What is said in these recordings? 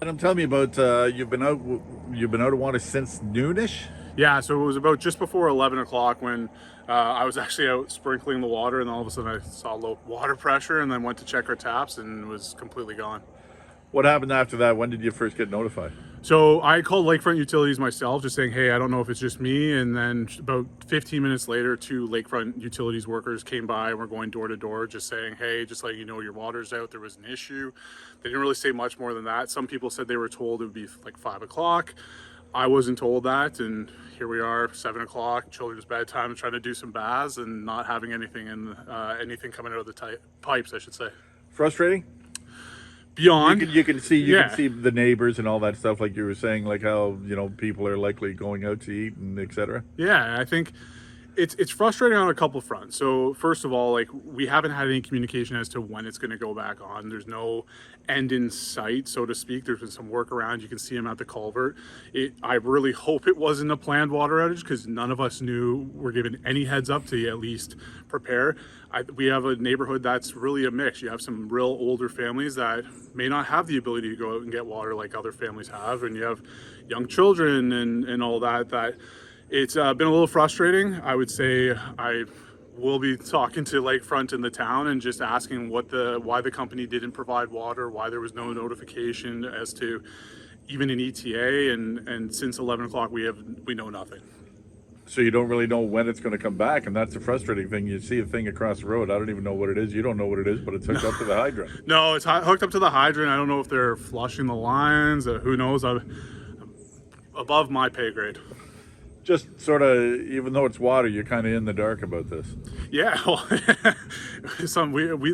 And tell me about you've been out of water since noonish. Yeah, so it was about just before 11 o'clock when I was actually out sprinkling the water, and all of a sudden I saw low water pressure, and then went to check our taps, and it was completely gone. What happened after that? When did you first get notified? So I called Lakefront Utilities myself, just saying, hey, I don't know if it's just me. And then about 15 minutes later, two Lakefront Utilities workers came by and were going door to door, just saying, hey, just letting you know your water's out. There was an issue. They didn't really say much more than that. Some people said they were told it would be like 5 o'clock. I wasn't told that, and here we are, 7 o'clock, children's bedtime, trying to do some baths and not having anything in anything coming out of the pipes, I should say. Frustrating. Beyond, You can see yeah. can see the neighbors and all that stuff, like you were saying, like how people are likely going out to eat and etc. Yeah, I think it's frustrating on a couple fronts. So first of all, like, we haven't had any communication as to when it's going to go back on. There's no end in sight, so to speak. There's been some work around. You can see them at the culvert. I really hope it wasn't a planned water outage, because none of us were given any heads up to at least prepare. We have a neighborhood that's really a mix. You have some real older families that may not have the ability to go out and get water like other families have, and you have young children and all that. It's been a little frustrating. I would say I will be talking to Lakefront in the town and just asking why the company didn't provide water, why there was no notification as to even an ETA, and since 11 o'clock we know nothing. So you don't really know when it's going to come back, and that's the frustrating thing. You see a thing across the road. I don't even know what it is. You don't know what it is, but it's hooked up to the hydrant. No, it's hooked up to the hydrant. I don't know if they're flushing the lines. Who knows? I'm above my pay grade. Just sort of, even though it's water, you're kind of in the dark about this. Yeah, well,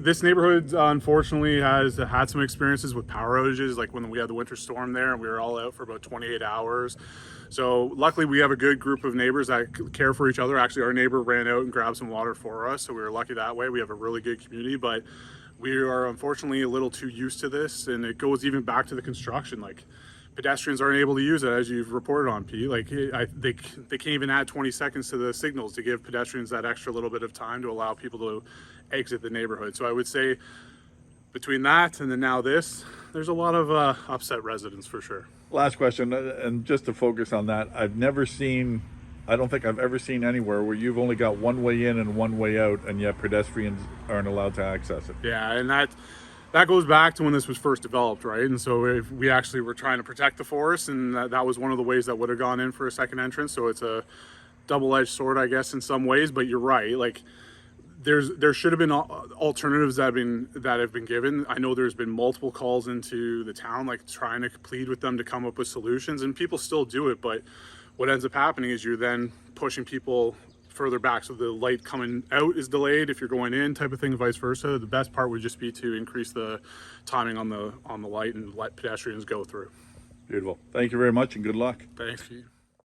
this neighborhood unfortunately has had some experiences with power outages, like when we had the winter storm there, and we were all out for about 28 hours. So luckily we have a good group of neighbors that care for each other. Actually, our neighbor ran out and grabbed some water for us, so we were lucky that way. We have a really good community, but we are unfortunately a little too used to this, and it goes even back to the construction. Like, pedestrians aren't able to use it, as you've reported on, Pete. Like, they can't even add 20 seconds to the signals to give pedestrians that extra little bit of time to allow people to exit the neighborhood. So I would say between that and then now this, there's a lot of upset residents for sure. Last question, and just to focus on that, I don't think I've ever seen anywhere where you've only got one way in and one way out, and yet pedestrians aren't allowed to access it. Yeah, and that goes back to when this was first developed, right? And so we actually were trying to protect the forest, and that was one of the ways that would have gone in for a second entrance. So it's a double-edged sword, I guess, in some ways. But you're right. Like, there should have been alternatives that have been given. I know there's been multiple calls into the town, like trying to plead with them to come up with solutions, and people still do it. But what ends up happening is you're then pushing people further back, so the light coming out is delayed if you're going in, type of thing, vice versa. The best part would just be to increase the timing on the light and let pedestrians go through. Beautiful. Thank you very much, and good luck. Thanks, Pete.